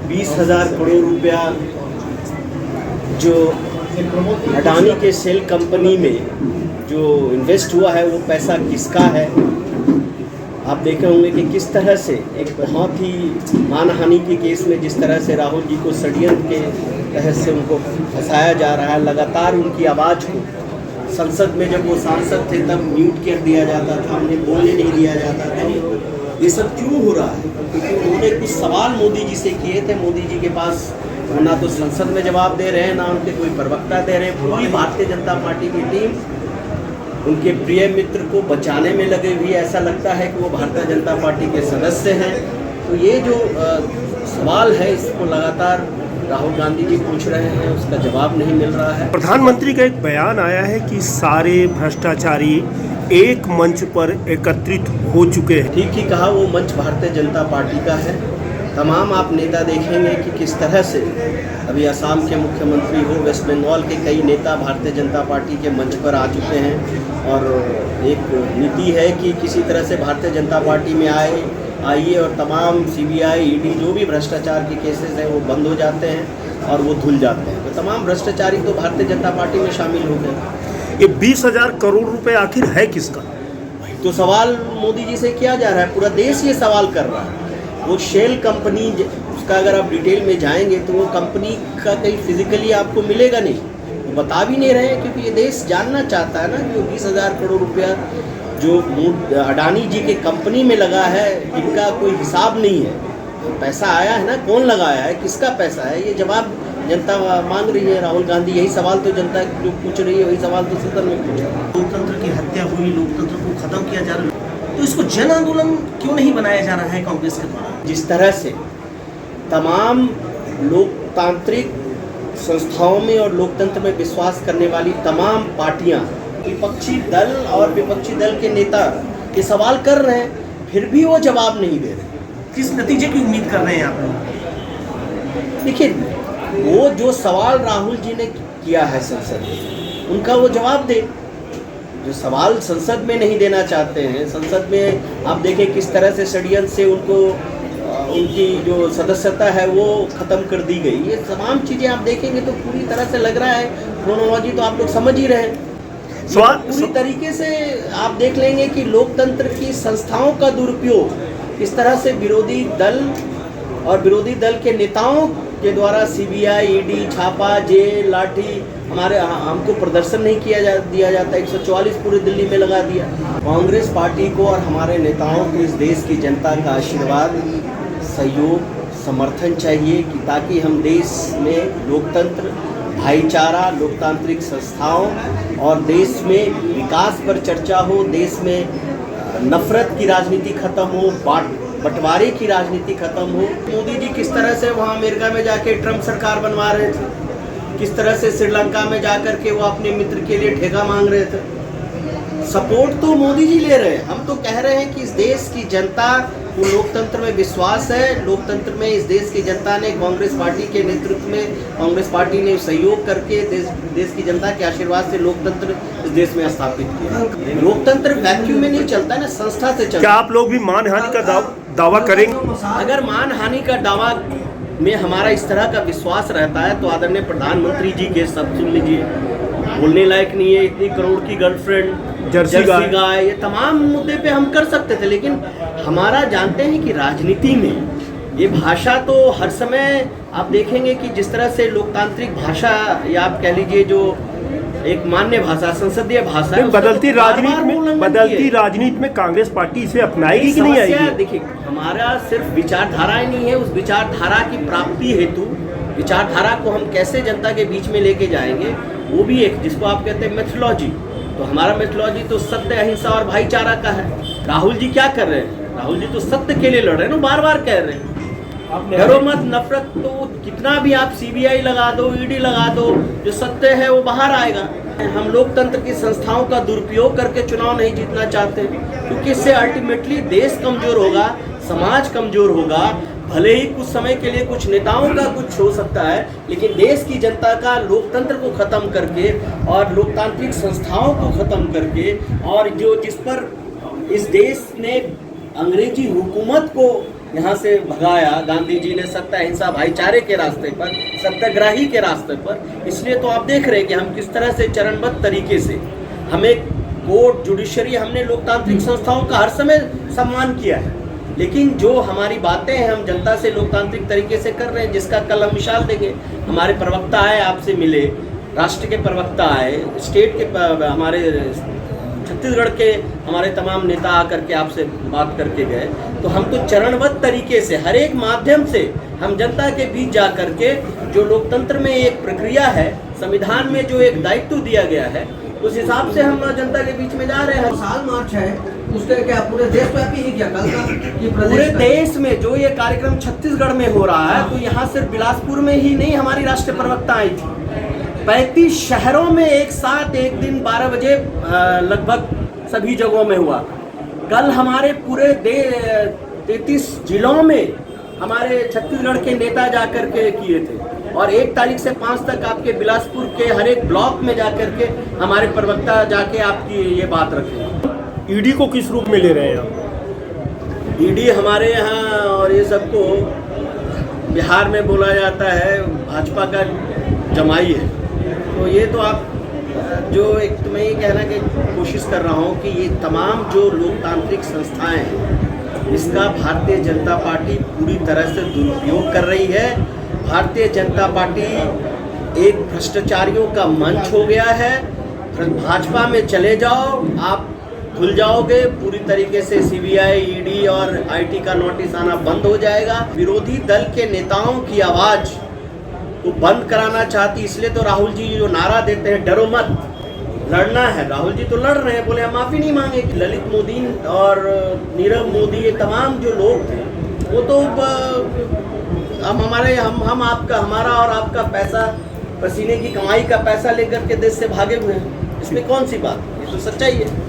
20,000 करोड़ रुपया जो अडानी के सेल कंपनी में जो इन्वेस्ट हुआ है वो पैसा किसका है। आप देखे होंगे कि किस तरह से एक बहुत ही मानहानि के केस में जिस तरह से राहुल जी को षड्यंत्र के तहत से उनको फंसाया जा रहा है। लगातार उनकी आवाज़ को संसद में जब वो सांसद थे तब म्यूट कर दिया जाता था, उन्हें बोलने नहीं दिया जाता था। ये सब क्यों हो रहा है? क्योंकि उन्होंने कुछ सवाल मोदी जी से किए थे। मोदी जी के पास ना तो संसद में जवाब दे रहे हैं, ना उनके कोई प्रवक्ता दे रहे हैं। पूरी भारतीय जनता पार्टी की टीम उनके प्रिय मित्र को बचाने में लगे हुई। ऐसा लगता है कि वो भारतीय जनता पार्टी के सदस्य हैं। तो ये जो सवाल है इसको लगातार राहुल गांधी जी पूछ रहे हैं, उसका जवाब नहीं मिल रहा है। प्रधानमंत्री का एक बयान आया है कि सारे भ्रष्टाचारी एक मंच पर एकत्रित हो चुके हैं। ठीक ही कहा, वो मंच भारतीय जनता पार्टी का है। तमाम आप नेता देखेंगे कि किस तरह से अभी असम के मुख्यमंत्री हो, वेस्ट बंगाल के कई नेता भारतीय जनता पार्टी के मंच पर आ चुके हैं। और एक नीति है कि किसी तरह से भारतीय जनता पार्टी में आइए और तमाम CBI, ED जो भी भ्रष्टाचार के केसेस हैं वो बंद हो जाते हैं और वो धुल जाते हैं। तो तमाम भ्रष्टाचारी तो भारतीय जनता पार्टी में शामिल हो गए। ये 20,000 करोड़ रुपए आखिर है किसका? तो सवाल मोदी जी से किया जा रहा है, पूरा देश ये सवाल कर रहा है। वो शेल कंपनी, उसका अगर आप डिटेल में जाएंगे तो वो कंपनी का कहीं फिजिकली आपको मिलेगा नहीं, वो बता भी नहीं रहे हैं। क्योंकि ये देश जानना चाहता है ना कि 20,000 करोड़ रुपया जो अडानी जी के कंपनी में लगा है, जिनका कोई हिसाब नहीं है, तो पैसा आया है ना, कौन लगाया है, किसका पैसा है, ये जवाब जनता मांग रही है। राहुल गांधी यही सवाल तो जनता जो पूछ रही है, वही सवाल तो सदन में पूछ रहा है। लोकतंत्र की हत्या हुई, लोकतंत्र को खत्म किया जा रहा है, तो इसको जन आंदोलन क्यों नहीं बनाया जा रहा है कांग्रेस के द्वारा? जिस तरह से तमाम लोकतांत्रिक संस्थाओं में और लोकतंत्र में विश्वास करने वाली तमाम पार्टियां, विपक्षी दल और विपक्षी दल के नेता ये सवाल कर रहे हैं, फिर भी वो जवाब नहीं दे रहे। किस नतीजे की उम्मीद कर रहे हैं आप लोग? देखिए, वो जो सवाल राहुल जी ने किया है संसद में, उनका वो जवाब दे। जो सवाल संसद में नहीं देना चाहते हैं, संसद में आप देखें किस तरह से षड्यंत्र से उनको उनकी जो सदस्यता है वो ख़त्म कर दी गई। ये तमाम चीज़ें आप देखेंगे तो पूरी तरह से लग रहा है, क्रोनोलॉजी तो आप लोग समझ ही रहे हैं। पूरी तरीके से आप देख लेंगे कि लोकतंत्र की संस्थाओं का दुरुपयोग इस तरह से विरोधी दल और विरोधी दल के नेताओं के द्वारा CBI, ED, छापा, जेल, लाठी, हमको प्रदर्शन नहीं दिया जाता। 144 पूरी दिल्ली में लगा दिया। कांग्रेस पार्टी को और हमारे नेताओं को इस देश की जनता का आशीर्वाद, सहयोग, समर्थन चाहिए कि ताकि हम देश में लोकतंत्र, भाईचारा, लोकतांत्रिक संस्थाओं और देश में विकास पर चर्चा हो, देश में नफरत की राजनीति खत्म हो, बंटवारे की राजनीति खत्म हो। मोदी जी किस तरह से वहाँ अमेरिका में जाके ट्रम्प सरकार बनवा रहे थे, किस तरह से श्रीलंका में जाकर के वो अपने मित्र के लिए ठेका मांग रहे थे। सपोर्ट तो मोदी जी ले रहे हैं। हम तो कह रहे हैं कि इस देश की जनता को लोकतंत्र में विश्वास है। लोकतंत्र में इस देश की जनता ने कांग्रेस पार्टी के नेतृत्व में, कांग्रेस पार्टी ने सहयोग करके देश की जनता के आशीर्वाद से लोकतंत्र इस देश में स्थापित किया। लोकतंत्र वैक्यूम में नहीं चलता है ना, संस्था से चलता। क्या आप लोग भी मानहानि का दावा करेंगे? अगर मानहानि का दावा में हमारा इस तरह का विश्वास रहता है तो आदरणीय प्रधानमंत्री जी के सब सुन लीजिए, बोलने लायक नहीं है, इतनी करोड़ की गर्लफ्रेंड, जर्सी गाय, ये तमाम मुद्दे पे हम कर सकते थे। लेकिन हमारा जानते हैं कि राजनीति में ये भाषा तो हर समय आप देखेंगे कि जिस तरह से लोकतांत्रिक भाषा या आप कह लीजिए जो एक मान्य भाषा, संसदीय भाषा है, बदलती राजनीति में कांग्रेस पार्टी इसे अपनाएगी कि नहीं आएगी? देखिए, हमारा सिर्फ विचारधाराएं नहीं है, उस विचारधारा की प्राप्ति हेतु विचारधारा को हम कैसे जनता के बीच में लेके जाएंगे, वो भी एक जिसको आप कहते हैं मेथोलॉजी। तो हमारा मेथोलॉजी तो सत्य, अहिंसा और भाईचारा का है। राहुल जी क्या कर रहे हैं? राहुल जी तो सत्य के लिए लड़ रहे हैं ना, बार बार कह रहे हैं डरो मत, नफरत। तो कितना भी आप CBI लगा दो, ED लगा दो, जो सत्य है वो बाहर आएगा। हम लोकतंत्र की संस्थाओं का दुरुपयोग करके चुनाव नहीं जीतना चाहते, क्योंकि इससे अल्टीमेटली देश कमजोर होगा, समाज कमजोर होगा। भले ही कुछ समय के लिए कुछ नेताओं का कुछ हो सकता है, लेकिन देश की जनता का लोकतंत्र को खत्म करके और लोकतांत्रिक संस्थाओं को खत्म करके और जो जिस पर इस देश ने अंग्रेजी हुकूमत को यहाँ से भगाया, गांधी जी ने सत्य अहिंसा भाईचारे के रास्ते पर, सत्याग्रही के रास्ते पर। इसलिए तो आप देख रहे हैं कि हम किस तरह से चरणबद्ध तरीके से, हमें कोर्ट, जुडिशरी, हमने लोकतांत्रिक संस्थाओं का हर समय सम्मान किया है, लेकिन जो हमारी बातें हैं हम जनता से लोकतांत्रिक तरीके से कर रहे हैं, जिसका कल हम मिसाल देंगे। हमारे प्रवक्ता आए, आपसे मिले, राष्ट्र के प्रवक्ता आए, स्टेट के हमारे छत्तीसगढ़ के हमारे तमाम नेता आकर के आपसे बात करके गए। तो हम तो चरणबद्ध तरीके से हर एक माध्यम से हम जनता के बीच जा कर के, जो लोकतंत्र में एक प्रक्रिया है, संविधान में जो एक दायित्व दिया गया है, उस हिसाब से हम जनता के बीच में जा रहे हैं। साल मार्च है, उसके क्या पूरे देशव्यापी ही क्या कल का ये पूरे देश में जो ये कार्यक्रम छत्तीसगढ़ में हो रहा है, तो यहाँ सिर्फ बिलासपुर में ही नहीं हमारी राष्ट्रीय प्रवक्ता आई थी, 35 शहरों में एक साथ एक दिन 12 बजे लगभग सभी जगहों में हुआ। कल हमारे पूरे 33 जिलों में हमारे छत्तीसगढ़ के नेता जाकर के किए थे, और 1 तारीख से 5 तक आपके बिलासपुर के हर एक ब्लॉक में जाकर के हमारे प्रवक्ता जाके आपकी ये बात रखें। ईडी को किस रूप में ले रहे हैं आप? ईडी हमारे यहाँ और ये सबको बिहार में बोला जाता है भाजपा का जमाई है। तो ये तो आप जो एक तो मैं ये कहना की कोशिश कर रहा हूँ कि ये तमाम जो लोकतांत्रिक संस्थाएं हैं, इसका भारतीय जनता पार्टी पूरी तरह से दुरुपयोग कर रही है। भारतीय जनता पार्टी एक भ्रष्टाचारियों का मंच हो गया है। भाजपा में चले जाओ, आप भूल जाओगे, पूरी तरीके से सीबीआई, ईडी और आईटी का नोटिस आना बंद हो जाएगा। विरोधी दल के नेताओं की आवाज़ को बंद कराना चाहती, इसलिए तो राहुल जी जो नारा देते हैं, डरो मत, लड़ना है। राहुल जी तो लड़ रहे हैं, बोले हम माफ़ी नहीं मांगेंगे। ललित मोदी और नीरव मोदी, ये तमाम जो लोग थे, वो तो हम आपका, हमारा और आपका पैसा, पसीने की कमाई का पैसा लेकर के देश से भागे हुए हैं। इसमें कौन सी बात, ये तो सच्चाई है।